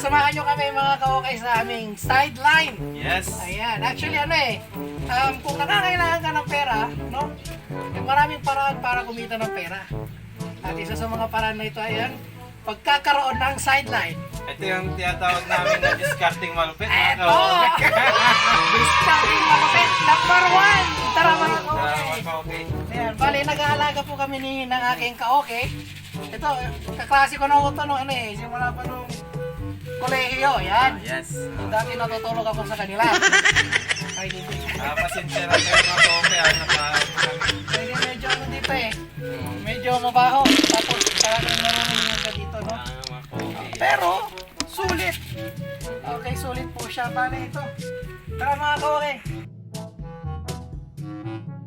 samahan nyo kami mga ka-okay sa aming sideline. Yes. Ayan, actually kung nakakailangan ka ng pera, no? Maraming paraan para kumita ng pera. At isa sa mga paraan na ito ay pagkakaroon ng sideline. Ito yung tinatawag namin na discarding malupit. Eto! Discarding malupit, number 1! Tara mga ka-okay. Okay. Ayan, bali nag-aalaga po kami ng aking ka-okay. Ito, kaklase ko na ito nung simula pa nung kolehiyo, yan. Yes. Dati natutulog ako sa kanila. Ay, hindi. Pasensya na kayo mga ka-okay. Hindi, medyo dito medyo mabaho. Tapos talagang marunong ka dito, no? Pero, sulit. Okay, sulit po siya. Bale ito. Tara mga ka-okay.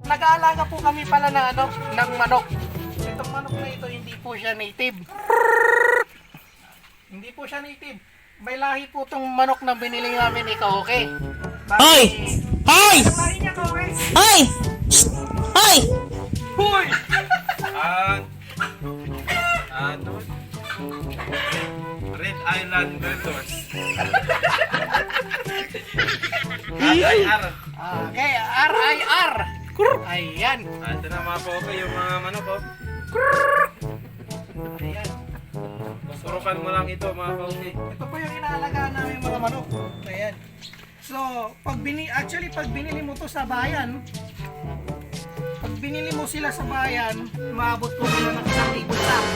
Nag-aalaga po kami pala ng manok. Itong manok na ito, hindi po siya native. Hindi po siya native. May lahi po itong manok na binili namin ni ka-okay. Hoy! Hoy! Lahi niya ka-okay. Hoy! Hoy! Hoy! Red Island Vendors. RIR. Okay, RIR. Ayan. Ito na mga ka-okay, yung mga manok ko. Ayan. Susurukan mo lang ito mga ka-okay. Ito po yung inaalagaan namin mga manok. Ayan. So, pag binili mo to sa bayan, pag binili mo sila sa bayan, maabot po sila ng 1,000 lang.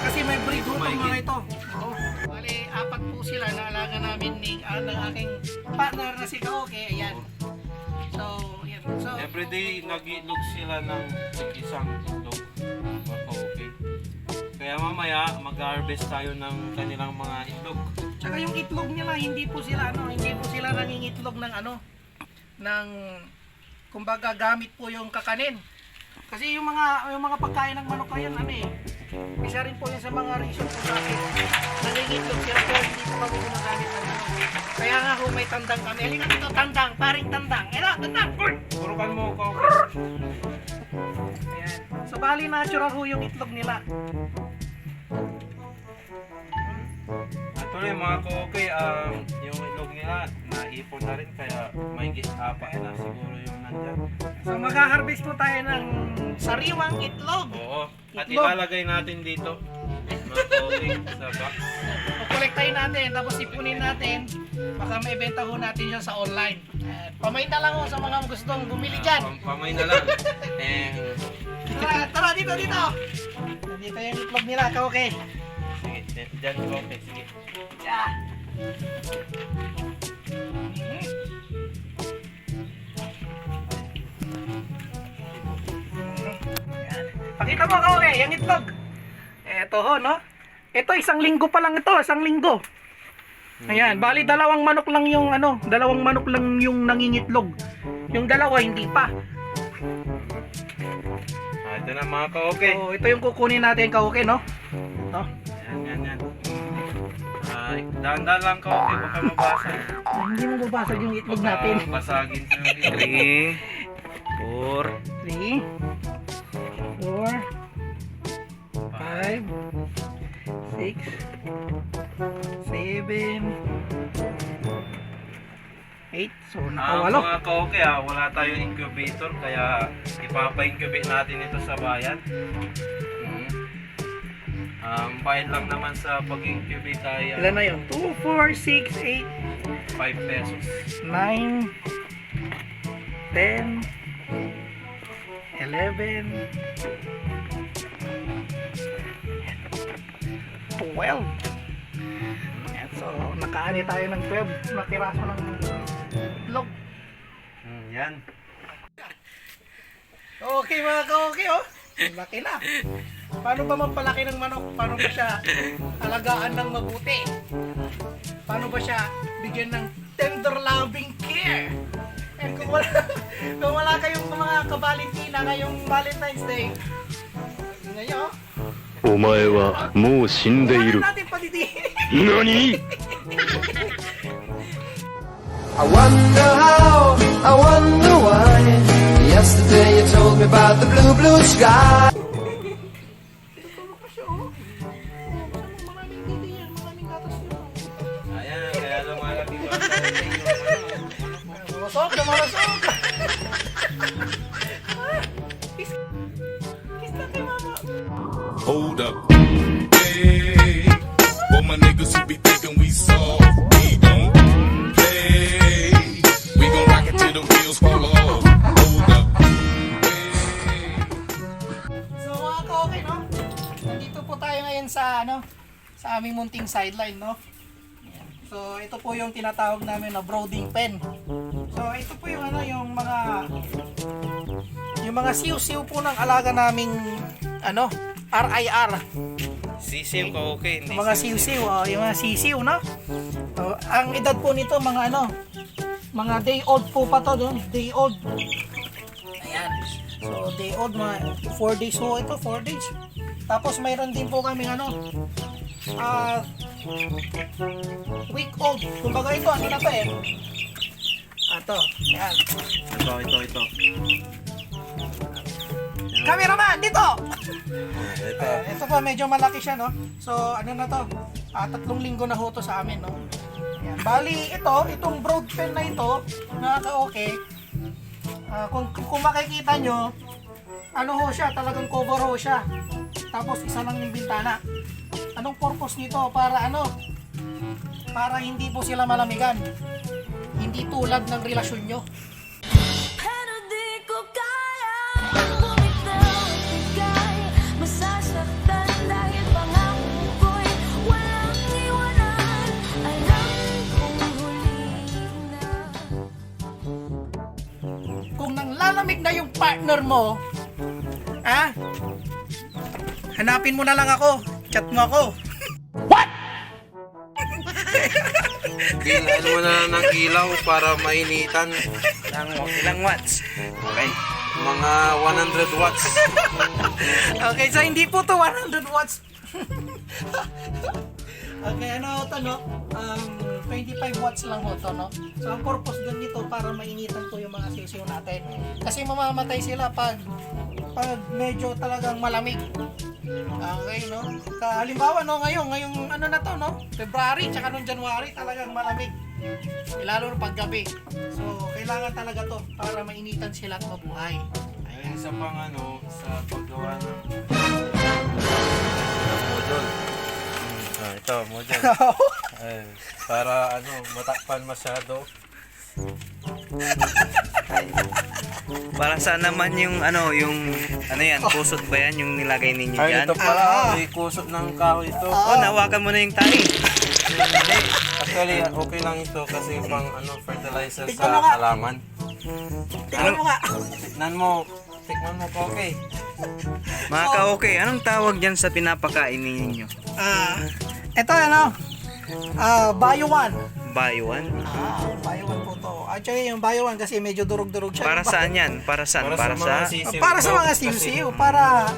Kasi may breed po itong mga ito. Oo. Bali, 4 po sila na alaga namin ng aking partner na si Kaoke. Ayan. So, yan. So, Everyday nag-itlog sila ng isang itlog mga ka-okay. Kaya mamaya mag-harvest tayo ng kanilang mga itlog. tsaka yung itlog nila, hindi po sila nangingitlog ng kumbaga gamit po yung kakanin. Kasi yung mga pagkain ng manok na yan, isa rin po yan sa mga reason kung bakit nangingitlog sila pero hindi po kami gumagamit ng Kaya nga kung may tandang kami, halika dito tandang, paring tandang. Tandang! Surukan mo ka-okay. Ayan. So bali natural ho yung itlog nila. Actually mga ka-okay, yung itlog nila naipon na rin kaya may git-apa na siguro yung nandyan. So mag-harvest po tayo ng sariwang itlog. Oo. At Itlog. ilalagay natin dito mga ka-okay sa box. Kukolektahin natin, tapos ipunin natin. Baka may benta ho natin siya sa online. Pamay na lang ho sa mga gustong bumili dyan. Pamay na lang. Tara, dito. Dito yung itlog nila, okay. Sige, dyan ka-okay. Sige. Yeah. Pakita mo okay, yung itlog. Eto ho, no? Ito, 1 linggo pa lang ito, 1 linggo. Ayan, bali dalawang manok lang yung nangingitlog. Yung dalawa hindi pa. Ito na mga ka-okay. So, ito yung kukunin natin ka-okay, no? Ito. Yan. Dahan-dahan lang ka-okay, baka mabasag. Hindi mo babasag yung itlog natin. Basagin sa yung itlog. 3, 4, 5, 6, 7, 8. So, nakawalo. Mga ka-okay wala tayong incubator kaya ipapa-incubate natin ito sa bayan. Bayad lang naman sa pag-incubate tayo. Ilan na yun? 2, 4, 6, 8, 5 pesos. 9, 10, 11, 12. Yan, so, nakaani tayo ng 12 na piraso ng itlog. Yan. Okay mga ka-okay, laki na. Paano ba magpalaki ng manok? Paano ba siya alagaan ng mabuti? Paano ba siya bigyan ng tender loving care? And kung wala kayong mga ka-Valentina ngayong Valentine's Day, ngayon, お前はもう死んでいる。 natin padidihin. 何 I wonder how, I wonder why. Yesterday you told me about the blue, blue sky. Maraming dito yan, maraming gatas yun. Hold up. Hey, for my niggas who be thinking we soft, we don't play. We gon' rock it till the wheels fall off. Hold up. So mga ka-okay, no? Nandito po tayo ngayon sa sa aming munting sideline, no? Ayan. So ito po yung tinatawag namin na brooding pen. So ito po yung yung mga siw-siw po ng alaga naming RIR. Sisiw ka okay. Hindi Mga siw-siw, yung mga sisiw, no? So, ang edad po nito mga day old po pa to, no? Day old. Ayan. So day old, mga 4 days po ito, 4 days. Tapos mayroon din po kami week old. Kumbaga ito, ano na to eh? Ito, ayan. Ito. Cameraman, dito! Ito. Ito po, medyo malaki siya, no? So, ano na to? 3 linggo na ho to sa amin, no? Ayan. Bali, itong broad pen na ito, nakaka-okay. Kung makikita nyo, ho siya, talagang cover ho siya. Tapos, isa lang yung bintana. Anong purpose nito? Para para hindi po sila malamigan. Hindi tulad ng relasyon nyo. Pero di ko kaya bumitaw at bigay. Masasaktan dahil pangako ko'y walang iwanan. Alam kong huli na. Kung nanglalamig na yung partner mo, hanapin mo na lang ako. Chat mo ako. Bilan mo na ng ilaw para mainitan. Ilang watts? Okay. Mga 100 watts. Okay, so hindi po to 100 watts. Okay, ito, no? 25 watts lang po to, no? So, ang purpose din nito para mainitan po yung mga sisiw natin. Kasi mamamatay sila pag medyo talagang malamig. Okay, no? Halimbawa, no, ngayong na to, no? February, tsaka nung January, talagang malamig. Lalo na paggabi. So, kailangan talaga to para mainitan sila at mabuhay. Ayun, isa pang sa paggawa ng module. Ito, module. Para matakpan masyado. Para saan naman yung yan, kusot ba yan yung nilagay ninyo Ay, dyan? ito pala. May kusot ng kahoy ito. Nawakan mo na yung tayo. Hindi. Actually, okay lang ito kasi pang fertilizer Tignan mo sa nga. halaman. Tingnan mo nga. Tikman mo po, okay. Mga ka-okay, anong tawag dyan sa pinapakain ninyo? Ito, Bio 1. Buy one? Bio 1 po to. Actually, yung Bio 1 kasi medyo durog-durog siya. Para saan yan? Para saan? Para sa... Para sa mga sisiw. Para,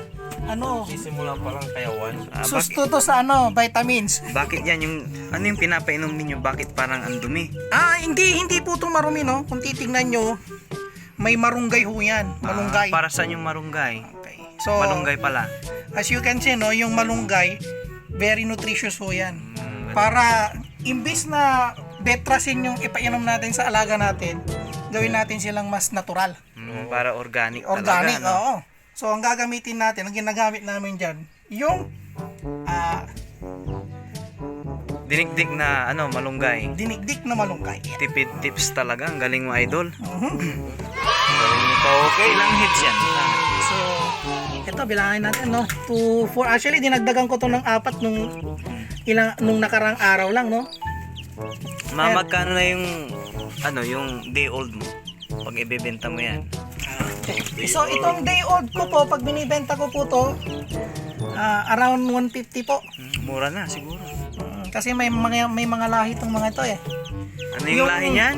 Sisimulan pa lang kayawan. susto to sa vitamins. Bakit yan yung... Ano yung pinapainom ninyo? Bakit parang ang dumi? Hindi po itong marumi, no? Kung titignan nyo, may marunggay ho yan. Malunggay. Para saan yung marunggay? Okay. So, Malunggay pala. as you can see, no, yung malunggay, very nutritious ho yan. Para, imbis na betrasin yung ipainom natin sa alaga natin, gawin natin silang mas natural. Para organic Organic, talaga. oo. So, ang gagamitin natin, ang ginagamit namin dyan, yung Dinikdik na malunggay. dinigdik na malunggay. Tipid tips talaga. Ang galing mo, idol. Okay. Ilang hits yan? So, ito, bilangin natin, no? 2, 4. Actually, dinagdagan ko to ng 4 nung nakarang araw lang, no? Magkano na yung day old mo? Pag ibebenta mo yan. So, itong day old ko po, pag binibenta ko po to, around 150 po. Mura na siguro. Kasi may mga lahi itong mga ito eh. Ano yung lahi niyan?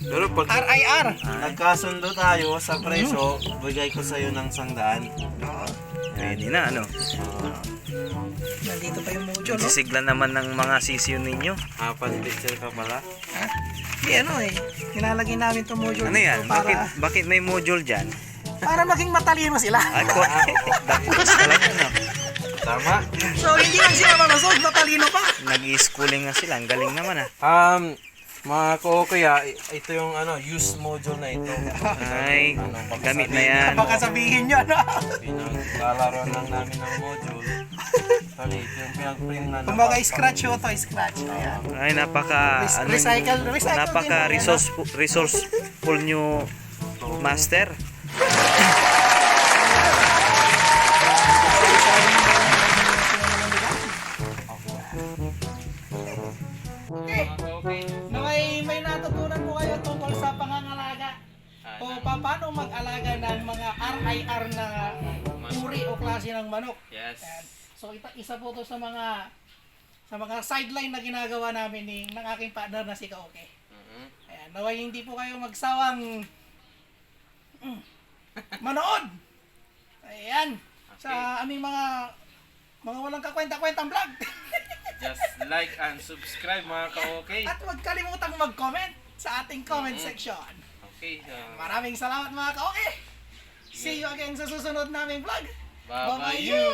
Pero pag RIR. nagkasundo tayo sa presyo, bigay ko sa'yo ng 100. Pwede na, Nandito pa yung mojo, no? Sisigla naman ng mga sisiyo ninyo. 4 picture ka pala. Hindi, nilalagay namin itong mojo. Ano yan? Para, Bakit may module dyan? para maging matalino sila. Ay, dapat talaga, Tama. So, hindi lang sila malusog, matalino pa. Nag-i-schooling nga sila. Ang galing naman, Mga kaya ito yung use module na ito. Ay, gamit na yan. Baka sabihin nyo, no? Pinaglalaro lang namin ng module. Actually, ito yung pinag-print na Kumbaga, scratch ho to, scratch. Ayan. Ay, napaka Recycle napaka din, resourceful nyo, master. Okay. Okay. Na may natutunan po kayo tungkol sa pangangalaga o paano mag-alaga ng mga RIR na uri o klase ng manok. Yes. Ayan. So isa po to sa mga sideline na ginagawa namin ng aking partner na si Kaoke. Ayan, naway hindi po kayo magsawang manood. Ayan. Sa aming mga walang kakwenta-kwentang vlog. Just like and subscribe mga ka-okay. At huwag kalimutang mag-comment sa ating comment section. Okay. Maraming salamat mga Kaoke. See you again sa susunod naming vlog. Bye-bye you.